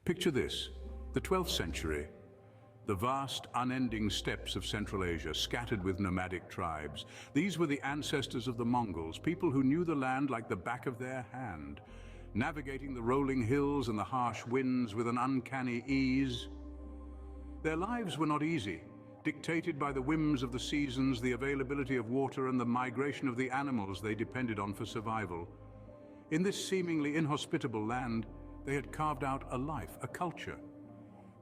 Picture this, the 12th century. The vast, unending steppes of Central Asia, scattered with nomadic tribes. These were the ancestors of the Mongols, people who knew the land like the back of their hand, navigating the rolling hills and the harsh winds with an uncanny ease. Their lives were not easy, dictated by the whims of the seasons, the availability of water, and the migration of the animals they depended on for survival. In this seemingly inhospitable land, they had carved out a life, a culture.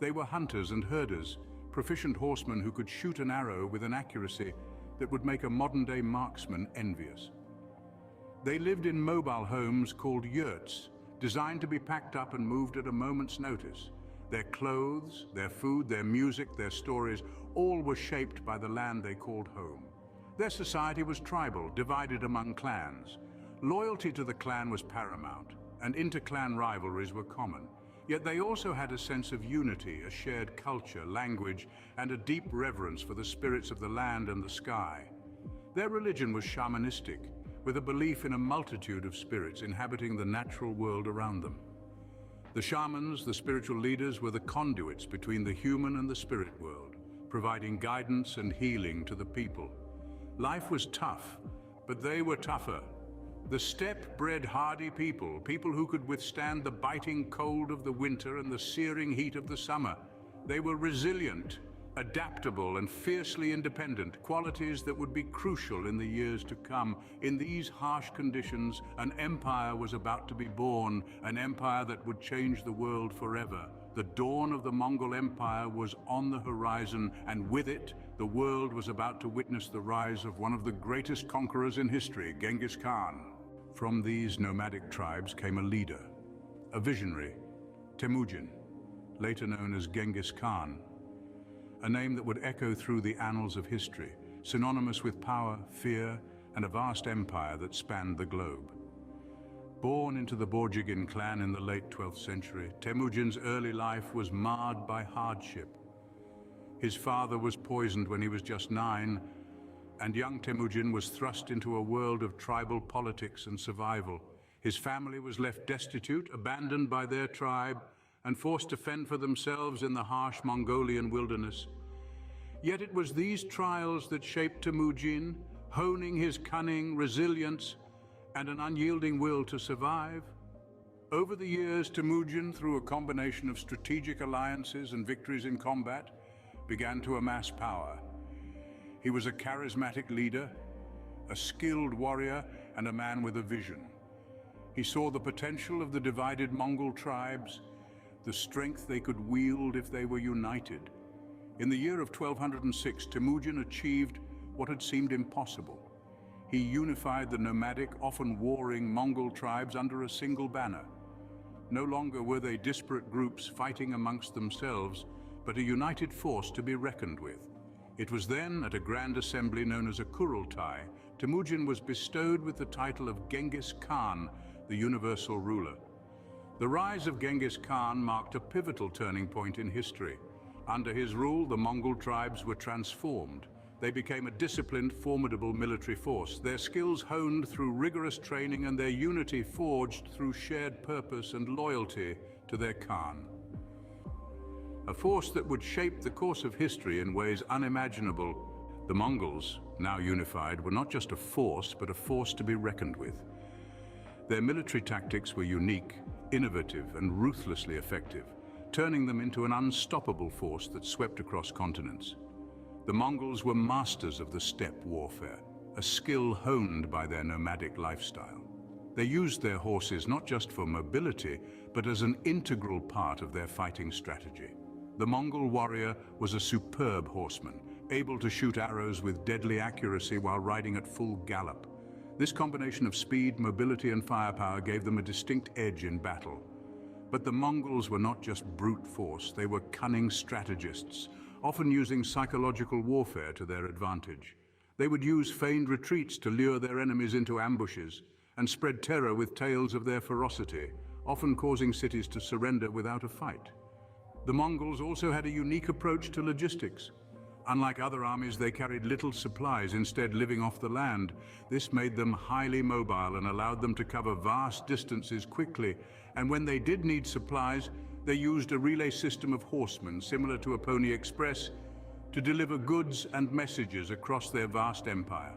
They were hunters and herders, proficient horsemen who could shoot an arrow with an accuracy that would make a modern-day marksman envious. They lived in mobile homes called yurts, designed to be packed up and moved at a moment's notice. Their clothes, their food, their music, their stories, all were shaped by the land they called home. Their society was tribal, divided among clans. Loyalty to the clan was paramount, and inter-clan rivalries were common. Yet they also had a sense of unity, a shared culture, language, and a deep reverence for the spirits of the land and the sky. Their religion was shamanistic, with a belief in a multitude of spirits inhabiting the natural world around them. The shamans, the spiritual leaders, were the conduits between the human and the spirit world, providing guidance and healing to the people. Life was tough, but they were tougher. The steppe bred hardy people who could withstand the biting cold of the winter and the searing heat of the summer. They were resilient, adaptable, and fiercely independent, qualities that would be crucial in the years to come. In these harsh conditions, an empire was about to be born, an empire that would change the world forever. The dawn of the Mongol Empire was on the horizon, and with it, the world was about to witness the rise of one of the greatest conquerors in history, Genghis Khan. From these nomadic tribes came a leader, a visionary, Temujin, later known as Genghis Khan, a name that would echo through the annals of history, synonymous with power, fear, and a vast empire that spanned the globe. Born into the Borjigin clan in the late 12th century, Temujin's early life was marred by hardship. His father was poisoned when he was just 9, and young Temujin was thrust into a world of tribal politics and survival. His family was left destitute, abandoned by their tribe, and forced to fend for themselves in the harsh Mongolian wilderness. Yet it was these trials that shaped Temujin, honing his cunning, resilience, and an unyielding will to survive. Over the years, Temujin, through a combination of strategic alliances and victories in combat, began to amass power. He was a charismatic leader, a skilled warrior, and a man with a vision. He saw the potential of the divided Mongol tribes, the strength they could wield if they were united. In the year of 1206, Temujin achieved what had seemed impossible. He unified the nomadic, often warring Mongol tribes under a single banner. No longer were they disparate groups fighting amongst themselves, but a united force to be reckoned with. It was then, at a grand assembly known as a Kurultai, Temujin was bestowed with the title of Genghis Khan, the universal ruler. The rise of Genghis Khan marked a pivotal turning point in history. Under his rule, the Mongol tribes were transformed. They became a disciplined, formidable military force, their skills honed through rigorous training and their unity forged through shared purpose and loyalty to their Khan. A force that would shape the course of history in ways unimaginable. The Mongols, now unified, were not just a force, but a force to be reckoned with. Their military tactics were unique, innovative, and ruthlessly effective, turning them into an unstoppable force that swept across continents. The Mongols were masters of the steppe warfare, a skill honed by their nomadic lifestyle. They used their horses not just for mobility, but as an integral part of their fighting strategy. The Mongol warrior was a superb horseman, able to shoot arrows with deadly accuracy while riding at full gallop. This combination of speed, mobility, and firepower gave them a distinct edge in battle. But the Mongols were not just brute force, they were cunning strategists, often using psychological warfare to their advantage. They would use feigned retreats to lure their enemies into ambushes and spread terror with tales of their ferocity, often causing cities to surrender without a fight. The Mongols also had a unique approach to logistics. Unlike other armies, they carried little supplies, instead living off the land. This made them highly mobile and allowed them to cover vast distances quickly. And when they did need supplies, They used a relay system of horsemen similar to a pony express to deliver goods and messages across their vast empire.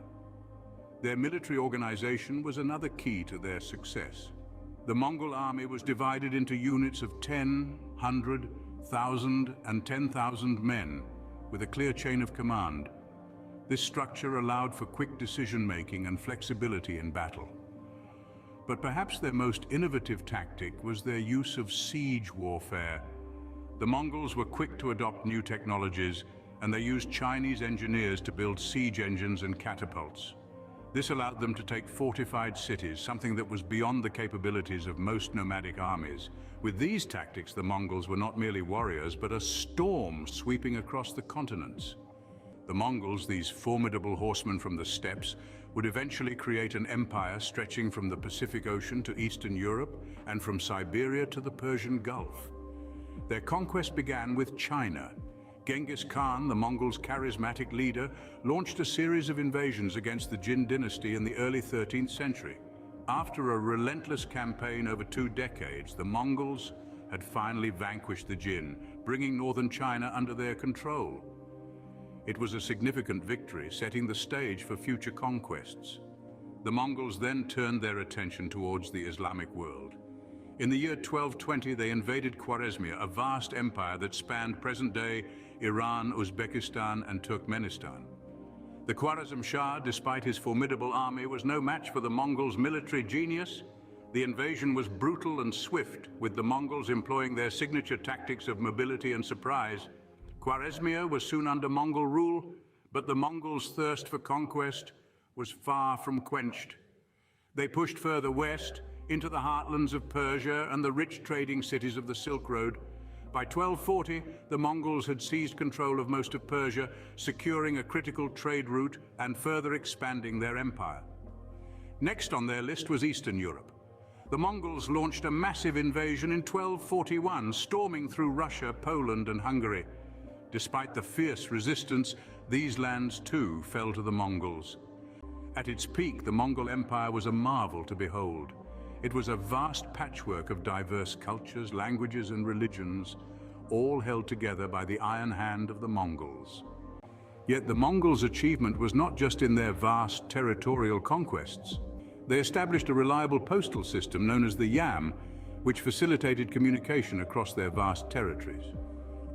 Their military organization was another key to their success. The Mongol army was divided into units of 10, 100, 1,000, and 10,000 men, with a clear chain of command. This structure allowed for quick decision-making and flexibility in battle. But perhaps their most innovative tactic was their use of siege warfare. The Mongols were quick to adopt new technologies, and they used Chinese engineers to build siege engines and catapults. This allowed them to take fortified cities, something that was beyond the capabilities of most nomadic armies. With these tactics, the Mongols were not merely warriors, but a storm sweeping across the continents. The Mongols, these formidable horsemen from the steppes, would eventually create an empire stretching from the Pacific Ocean to Eastern Europe and from Siberia to the Persian Gulf. Their conquest began with China. Genghis Khan, the Mongols' charismatic leader, launched a series of invasions against the Jin dynasty in the early 13th century. After a relentless campaign over 2 decades, the Mongols had finally vanquished the Jin, bringing northern China under their control. It was a significant victory, setting the stage for future conquests. The Mongols then turned their attention towards the Islamic world. In the year 1220, they invaded Khwarezmia, a vast empire that spanned present-day Iran, Uzbekistan, and Turkmenistan. The Khwarezm Shah, despite his formidable army, was no match for the Mongols' military genius. The invasion was brutal and swift, with the Mongols employing their signature tactics of mobility and surprise. Khwarezmia was soon under Mongol rule, but the Mongols' thirst for conquest was far from quenched. They pushed further west, into the heartlands of Persia and the rich trading cities of the Silk Road. By 1240, the Mongols had seized control of most of Persia, securing a critical trade route and further expanding their empire. Next on their list was Eastern Europe. The Mongols launched a massive invasion in 1241, storming through Russia, Poland, and Hungary. Despite the fierce resistance, these lands too fell to the Mongols. At its peak, the Mongol Empire was a marvel to behold. It was a vast patchwork of diverse cultures, languages, and religions, all held together by the iron hand of the Mongols. Yet the Mongols' achievement was not just in their vast territorial conquests. They established a reliable postal system known as the Yam, which facilitated communication across their vast territories.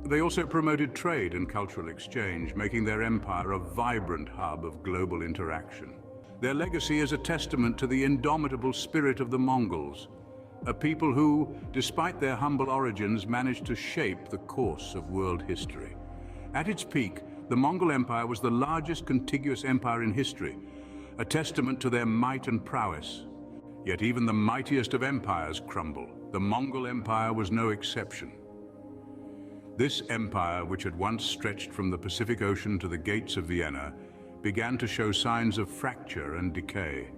They also promoted trade and cultural exchange, making their empire a vibrant hub of global interaction. Their legacy is a testament to the indomitable spirit of the Mongols, a people who, despite their humble origins, managed to shape the course of world history. At its peak, the Mongol Empire was the largest contiguous empire in history, a testament to their might and prowess. Yet even the mightiest of empires crumble. The Mongol Empire was no exception. This empire, which had once stretched from the Pacific Ocean to the gates of Vienna, began to show signs of fracture and decay.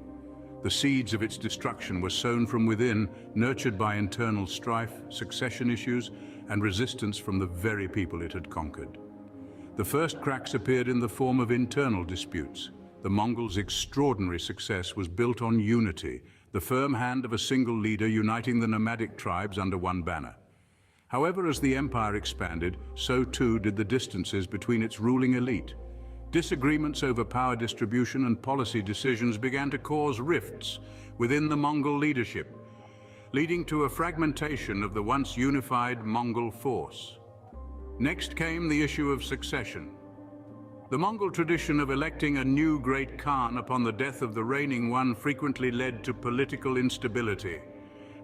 The seeds of its destruction were sown from within, nurtured by internal strife, succession issues, and resistance from the very people it had conquered. The first cracks appeared in the form of internal disputes. The Mongols' extraordinary success was built on unity, the firm hand of a single leader uniting the nomadic tribes under one banner. However, as the empire expanded, so too did the distances between its ruling elite. Disagreements over power distribution and policy decisions began to cause rifts within the Mongol leadership, leading to a fragmentation of the once unified Mongol force. Next came the issue of succession. The Mongol tradition of electing a new great Khan upon the death of the reigning one frequently led to political instability.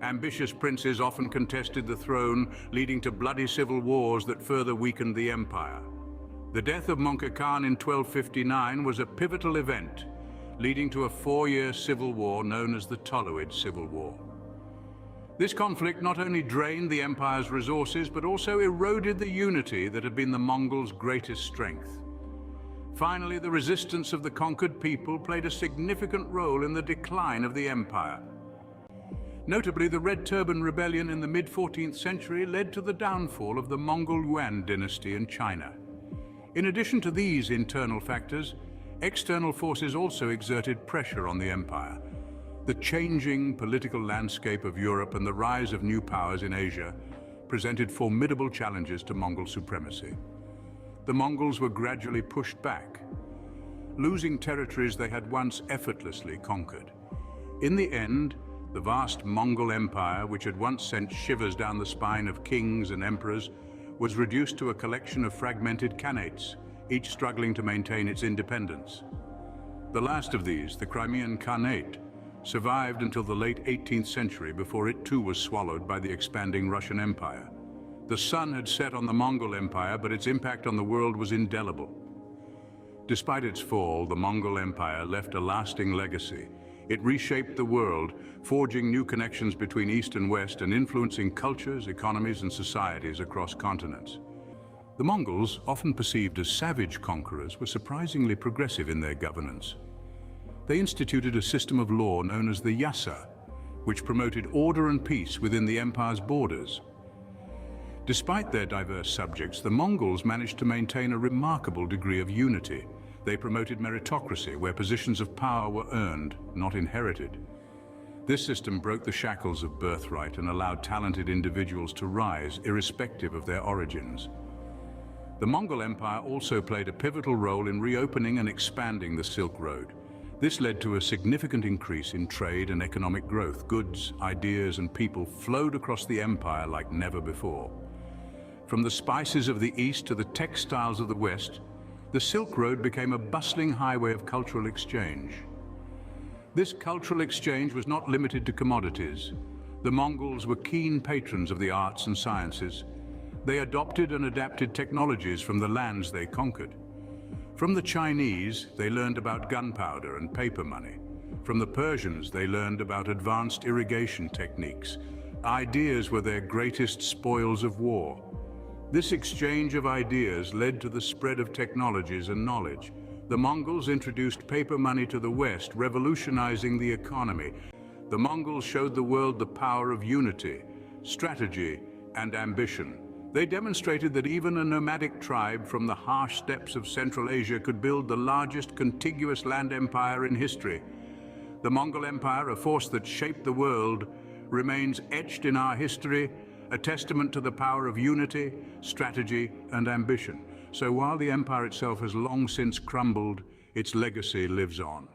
Ambitious princes often contested the throne, leading to bloody civil wars that further weakened the empire. The death of Mongol Khan in 1259 was a pivotal event, leading to a 4-year civil war known as the Toluid Civil War. This conflict not only drained the empire's resources, but also eroded the unity that had been the Mongols' greatest strength. Finally, the resistance of the conquered people played a significant role in the decline of the empire. Notably, the Red Turban Rebellion in the mid-14th century led to the downfall of the Mongol Yuan dynasty in China. In addition to these internal factors, external forces also exerted pressure on the empire. The changing political landscape of Europe and the rise of new powers in Asia presented formidable challenges to Mongol supremacy. The Mongols were gradually pushed back, losing territories they had once effortlessly conquered. In the end, the vast Mongol Empire, which had once sent shivers down the spine of kings and emperors, was reduced to a collection of fragmented khanates, each struggling to maintain its independence. The last of these, the Crimean Khanate, survived until the late 18th century before it too was swallowed by the expanding Russian Empire. The sun had set on the Mongol Empire, but its impact on the world was indelible. Despite its fall, the Mongol Empire left a lasting legacy. It reshaped the world, forging new connections between East and West and influencing cultures, economies, and societies across continents. The Mongols, often perceived as savage conquerors, were surprisingly progressive in their governance. They instituted a system of law known as the Yasa, which promoted order and peace within the empire's borders. Despite their diverse subjects, the Mongols managed to maintain a remarkable degree of unity. They promoted meritocracy, where positions of power were earned, not inherited. This system broke the shackles of birthright and allowed talented individuals to rise, irrespective of their origins. The Mongol Empire also played a pivotal role in reopening and expanding the Silk Road. This led to a significant increase in trade and economic growth. Goods, ideas, and people flowed across the empire like never before. From the spices of the East to the textiles of the West, the Silk Road became a bustling highway of cultural exchange. This cultural exchange was not limited to commodities. The Mongols were keen patrons of the arts and sciences. They adopted and adapted technologies from the lands they conquered. From the Chinese, they learned about gunpowder and paper money. From the Persians, they learned about advanced irrigation techniques. Ideas were their greatest spoils of war. This exchange of ideas led to the spread of technologies and knowledge. The Mongols introduced paper money to the West, revolutionizing the economy. The Mongols showed the world the power of unity, strategy, and ambition. They demonstrated that even a nomadic tribe from the harsh steppes of Central Asia could build the largest contiguous land empire in history. The Mongol Empire, a force that shaped the world, remains etched in our history, a testament to the power of unity, strategy, and ambition. So while the empire itself has long since crumbled, its legacy lives on.